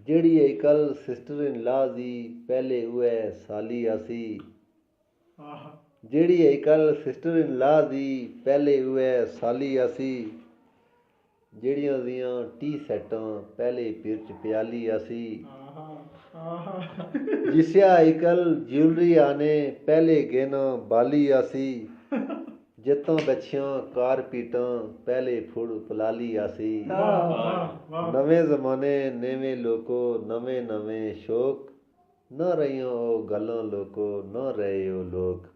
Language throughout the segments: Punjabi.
ਜਿਹੜੀ ਅਜਕੱਲ ਸਿਸਟਰ ਇਨ ਲਾ ਦੀ ਪਹਿਲੇ ਉਏ ਸਾਲੀ ਆਸੀ। ਜਿਹੜੀ ਅਜਕੱਲ ਸਿਸਟਰ ਇਨ ਲਾ ਦੀ ਪਹਿਲੇ ਉਏ ਸਾਲੀ ਆਸੀ। ਜਿਹੜੀਆਂ ਉਹਦੀਆਂ ਟੀ ਸੈਟਾਂ ਪਹਿਲੇ ਪਿਰਚ ਪਿਆਲੀ ਆਸੀ। ਜਿਸਿਆ ਅਜਕੱਲ ਜਿਊਲਰੀ ਆਨੇ ਪਹਿਲੇ ਗਹਿਣਾ ਬਾਲੀ ਆਸੀ। ਜਿੱਤੋਂ ਬੱਚਿਆਂ ਕਾਰਪੀਟਾਂ ਪਹਿਲੇ ਫੁੜ ਪਲਾਲੀ ਆਸੀ। ਨਵੇਂ ਜ਼ਮਾਨੇ ਨਵੇਂ ਲੋਕੋ ਨਵੇਂ ਨਵੇਂ ਸ਼ੌਕ। ਨਾ ਰਹੀਆਂ ਉਹ ਗੱਲਾਂ ਲੋਕੋ ਨਾ ਰਹੇ ਉਹ ਲੋਕ।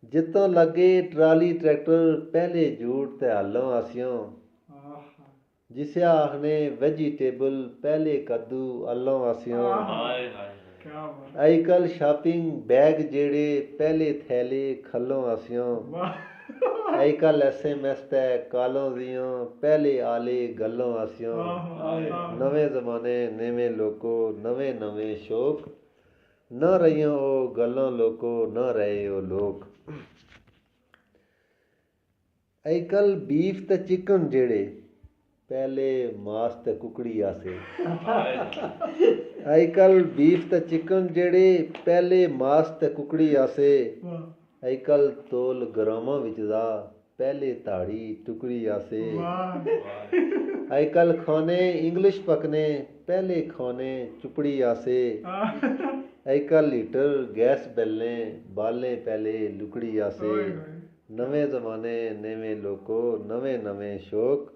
ਜਿੱਤੋਂ ਲੱਗੇ ਟਰਾਲੀ ਟਰੈਕਟਰ ਪਹਿਲੇ ਜੂਟ ਤੇ ਹਾਲਾਂ ਆਸਿਆਂ। ਜਿਸਿਆ ਆਖਨੇ ਵੈਜੀਟੇਬਲ ਪਹਿਲੇ ਕੱਦੂ ਅੱਲਾਂ ਆਸਿਆਂ। ਅਜਕੱਲ ਸ਼ਾਪਿੰਗ ਬੈਗ ਜਿਹੜੇ ਪਹਿਲੇ ਥੈਲੇ ਖੱਲੋਂ ਆਸਿਆਂ। ਅਜਕੱਲ SMS ਤੇ ਕਾਲਾਂ ਦੀਆਂ ਪਹਿਲੇ ਆਲੇ ਗੱਲਾਂ ਆਸਿਆਂ। ਨਵੇਂ ਜ਼ਮਾਨੇ ਨਵੇਂ ਲੋਕੋ ਨਵੇਂ ਨਵੇਂ ਸ਼ੌਕ। ਨਾ ਰਹੀਆਂ ਉਹ ਗੱਲਾਂ ਲੋਕੋ ਨਾ ਰਹੇ ਉਹ ਲੋਕ। ਅਜਕੱਲ ਬੀਫ ਤੇ ਚਿਕਨ ਜਿਹੜੇ ਪਹਿਲੇ ਮਾਸ ਤੇ ਕੁਕੜੀ ਆਸੇ। ਅਜਕੱਲ ਬੀਫ ਤੇ ਚਿਕਨ ਜਿਹੜੇ ਪਹਿਲੇ ਮਾਸ ਤੇ ਕੁਕੜੀ ਆਸੇ। ਅਜਕੱਲ ਤੋਲ ਗਰਾਮਾਂ ਵਿੱਚ ਦਾ ਪਹਿਲੇ ਧਾੜੀ ਟੁਕੜੀ ਆਸੇ। ਅਜਕੱਲ ਖਾਣੇ ਇੰਗਲਿਸ਼ ਪਕਨੇ ਪਹਿਲੇ ਖਾਣੇ ਚੁਪੜੀ ਆਸੇ। ਅਜਕੱਲ ਲੀਟਰ ਗੈਸ ਬੈਲਨੇ ਬਾਲੇ ਪਹਿਲੇ ਲੁਕੜੀ ਆਸੇ। ਨਵੇਂ ਜ਼ਮਾਨੇ ਨਵੇਂ ਲੋਕੋ ਨਵੇਂ ਨਵੇਂ ਸ਼ੌਕ।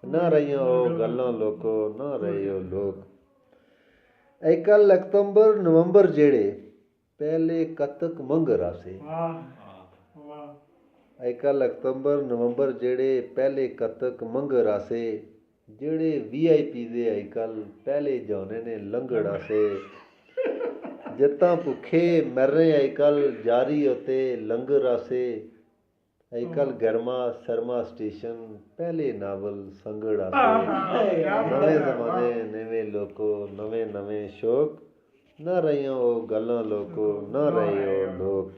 ਨਾ ਰਹੀਆਂ ਉਹ ਗੱਲਾਂ ਲੋਕੋ ਨਾ ਰਹੇ ਉਹ ਲੋਕ। ਅਜਕੱਲ ਅਕਤੰਬਰ ਨਵੰਬਰ ਜਿਹੜੇ ਪਹਿਲੇ ਕੱਤਕ ਮੰਘਰ ਆਸੇ। ਅਜਕੱਲ ਅਕਤੰਬਰ ਨਵੰਬਰ ਜਿਹੜੇ ਪਹਿਲੇ ਕੱਤਕ ਮੰਘਰ ਆਸੇ। ਜਿਹੜੇ VIP ਦੇ ਅਜਕੱਲ ਪਹਿਲੇ ਜਾਣੇ ਨੇ ਲੰਗੜ ਆਸੇ। ਜਿੱਤਾਂ ਭੁੱਖੇ ਮਰਨੇ ਅਜਕੱਲ ਜਾਰੀ ਉੱਤੇ ਲੰਗਰ ਆਸੇ। ਅਜਕੱਲ ਗਰਮਾ ਸਰਮਾ ਸਟੇਸ਼ਨ ਪਹਿਲੇ ਨਾਵਲ ਸੰਗੜ ਆਸੇ। ਨਵੇਂ ਜ਼ਮਾਨੇ ਨਵੇਂ ਲੋਕੋ ਨਵੇਂ ਨਵੇਂ ਸ਼ੌਕ। ਨਾ ਰਹੀਆਂ ਉਹ ਗੱਲਾਂ ਲੋਕੋ ਨਾ ਰਹੇ ਉਹ ਲੋਕ।